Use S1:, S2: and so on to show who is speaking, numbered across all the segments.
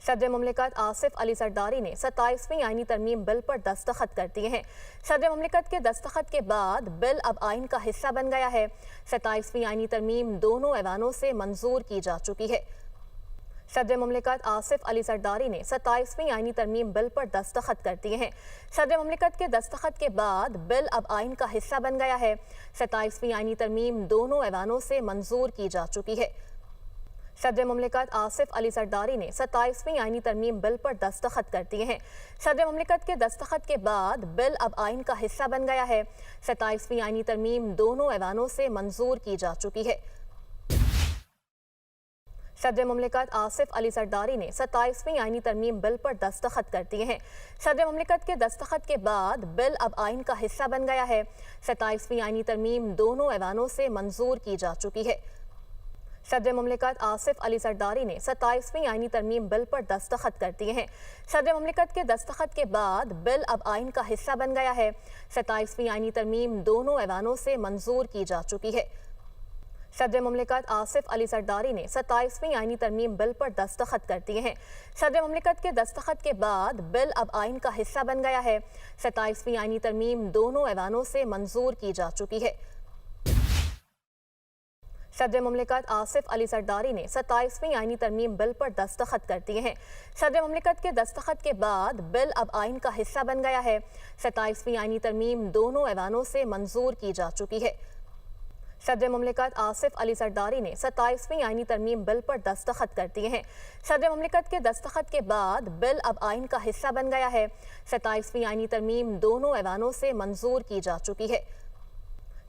S1: صدر مملکت آصف علی زرداری نے 27ویں آئینی ترمیم بل پر دستخط کر دیے ہیں۔ صدر مملکت کے دستخط کے بعد بل اب آئین کا حصہ بن گیا ہے۔ 27ویں آئینی ترمیم دونوں ایوانوں سے منظور کی جا چکی ہے۔ صدر مملکت آصف علی زرداری نے 27ویں آئینی ترمیم بل پر دستخط کر دیے ہیں۔ صدر مملکت کے دستخط کے بعد بل اب آئین کا حصہ بن گیا ہے۔ 27ویں آئینی ترمیم دونوں ایوانوں سے منظور کی جا چکی ہے۔ صدر مملکت آصف علی زرداری نے 27ویں آئینی ترمیم بل پر دستخط کر دیے ہیں۔ صدر مملکت کے دستخط کے بعد بل اب آئین کا حصہ بن گیا ہے۔ 27ویں آئینی ترمیم دونوں ایوانوں سے منظور کی جا چکی ہے۔ صدر مملکت آصف علی زرداری نے 27ویں آئینی ترمیم بل پر دستخط کر دیے ہیں۔ صدر مملکت کے دستخط کے بعد بل اب آئین کا حصہ بن گیا ہے۔ 27ویں آئینی ترمیم دونوں ایوانوں سے منظور کی جا چکی ہے۔ صدر مملکت آصف علی زرداری نے 27ویں آئینی ترمیم بل پر دستخط کر دیے ہیں۔ صدر مملکت کے دستخط کے بعد بل اب آئین کا حصہ بن گیا ہے۔ 27ویں آئینی ترمیم دونوں ایوانوں سے منظور کی جا چکی ہے۔ صدر مملکت آصف علی زرداری نے 27ویں آئینی ترمیم بل پر دستخط کر دیے ہیں۔ صدر مملکت کے دستخط کے بعد بل اب آئین کا حصہ بن گیا ہے۔ 27ویں آئینی ترمیم دونوں ایوانوں سے منظور کی جا چکی ہے۔ صدر مملکت آصف علی زرداری نے 27ویں آئینی ترمیم بل پر دستخط کر دیے ہیں۔ صدر مملکت کے دستخط کے بعد بل اب آئین کا حصہ بن گیا ہے۔ 27ویں آئینی ترمیم دونوں ایوانوں سے منظور کی جا چکی ہے۔ صدر مملکت آصف علی زرداری نے 27ویں آئینی ترمیم بل پر دستخط کر دیے ہیں۔ صدر مملکت کے دستخط کے بعد بل اب آئین کا حصہ بن گیا ہے۔ 27ویں آئینی ترمیم دونوں ایوانوں سے منظور کی جا چکی ہے۔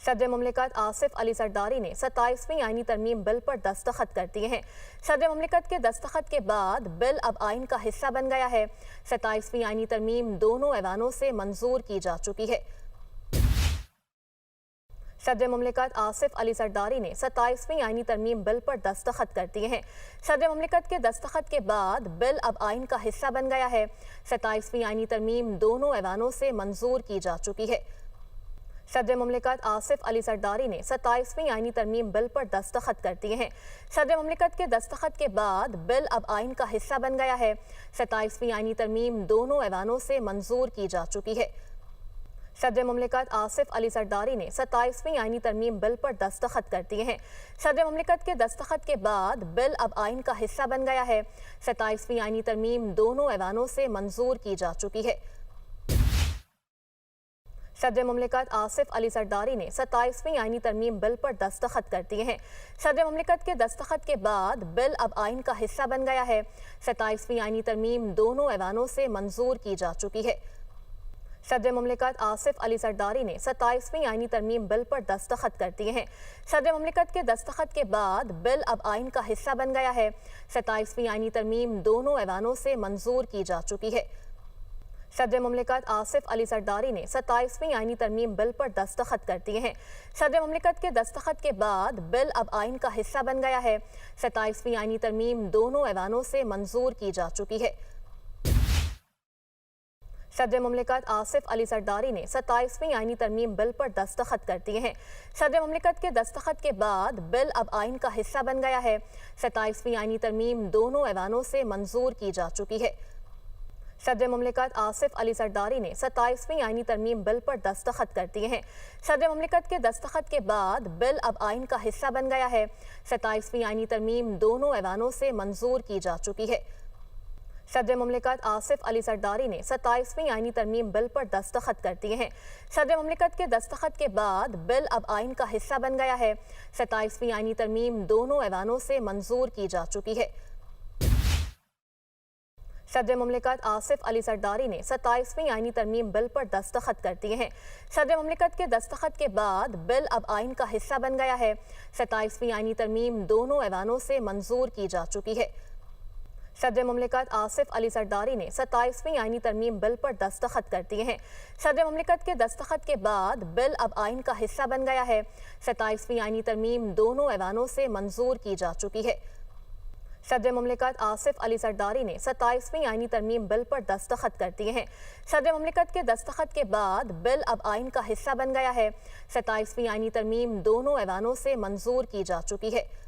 S1: صدر مملکت آصف علی زرداری نے 27ویں آئینی ترمیم بل پر دستخط کر دیے ہیں۔ صدر مملکت کے دستخط کے بعد بل اب آئین کا حصہ بن گیا ہے۔ 27ویں آئینی ترمیم دونوں ایوانوں سے منظور کی جا چکی ہے۔ صدر مملکت آصف علی زرداری نے 27ویں آئینی ترمیم بل پر دستخط کر دیے ہیں۔ صدر مملکت کے دستخط کے بعد بل اب آئین کا حصہ بن گیا ہے۔ 27ویں آئینی ترمیم دونوں ایوانوں سے منظور کی جا چکی ہے۔ صدر مملکت آصف علی زرداری نے 27ویں آئینی ترمیم بل پر دستخط کر دیے ہیں۔ صدر مملکت کے دستخط کے بعد بل اب آئین کا حصہ بن گیا ہے۔ 27ویں آئینی ترمیم دونوں ایوانوں سے منظور کی جا چکی ہے۔ صدر مملکت آصف علی زرداری نے 27ویں آئینی ترمیم بل پر دستخط کر دیے ہیں۔ صدر مملکت کے دستخط کے بعد بل اب آئین کا حصہ بن گیا ہے۔ 27ویں آئینی ترمیم دونوں ایوانوں سے منظور کی جا چکی ہے۔ صدر مملکت آصف علی زرداری نے 27ویں آئینی ترمیم بل پر دستخط کر دیے ہیں۔ صدر مملکت کے دستخط کے بعد بل اب آئین کا حصہ بن گیا ہے۔ 27ویں آئینی ترمیم دونوں ایوانوں سے منظور کی جا چکی ہے۔ صدر مملکت آصف علی زرداری نے 27ویں آئینی ترمیم بل پر دستخط کر دیے ہیں۔ صدر مملکت کے دستخط کے بعد بل اب آئین کا حصہ بن گیا ہے۔ 27ویں آئینی ترمیم دونوں ایوانوں سے منظور کی جا چکی ہے۔ صدر مملکت آصف علی زرداری نے 27ویں آئینی ترمیم بل پر دستخط کر دیے ہیں۔ صدر مملکت کے دستخط کے بعد بل اب آئین کا حصہ بن گیا ہے۔ 27ویں آئینی ترمیم دونوں ایوانوں سے منظور کی جا چکی ہے۔ صدر مملکت آصف علی زرداری نے 27ویں آئینی ترمیم بل پر دستخط کر دیے ہیں۔ صدر مملکت کے دستخط کے بعد بل اب آئین کا حصہ بن گیا ہے۔ 27ویں آئینی ترمیم دونوں ایوانوں سے منظور کی جا چکی ہے۔ صدر مملکت آصف علی زرداری نے 27ویں آئینی ترمیم بل پر دستخط کر دیے ہیں۔ صدر مملکت کے دستخط کے بعد بل اب آئین کا حصہ بن گیا ہے۔ 27ویں آئینی ترمیم دونوں ایوانوں سے منظور کی جا چکی ہے۔ صدر مملکت آصف علی زرداری نے 27ویں آئینی ترمیم بل پر دستخط کر دیے ہیں۔ صدر مملکت کے دستخط کے بعد بل اب آئین کا حصہ بن گیا ہے۔ 27ویں آئینی ترمیم دونوں ایوانوں سے منظور کی جا چکی ہے۔ صدر مملکت آصف علی زرداری نے 27ویں آئینی ترمیم بل پر دستخط کر دیے ہیں۔ صدر مملکت کے دستخط کے بعد بل اب آئین کا حصہ بن گیا ہے۔ 27ویں آئینی ترمیم دونوں ایوانوں سے منظور کی جا چکی ہے۔ صدر مملکت آصف علی زرداری نے 27ویں آئینی ترمیم بل پر دستخط کر دیے ہیں۔ صدر مملکت کے دستخط کے بعد بل اب آئین کا حصہ بن گیا ہے۔ 27ویں آئینی ترمیم دونوں ایوانوں سے منظور کی جا چکی ہے۔ صدر مملکت آصف علی زرداری نے 27ویں آئینی ترمیم بل پر دستخط کر دیے ہیں۔ صدر مملکت کے دستخط کے بعد بل اب آئین کا حصہ بن گیا ہے۔ 27ویں آئینی ترمیم دونوں ایوانوں سے منظور کی جا چکی ہے۔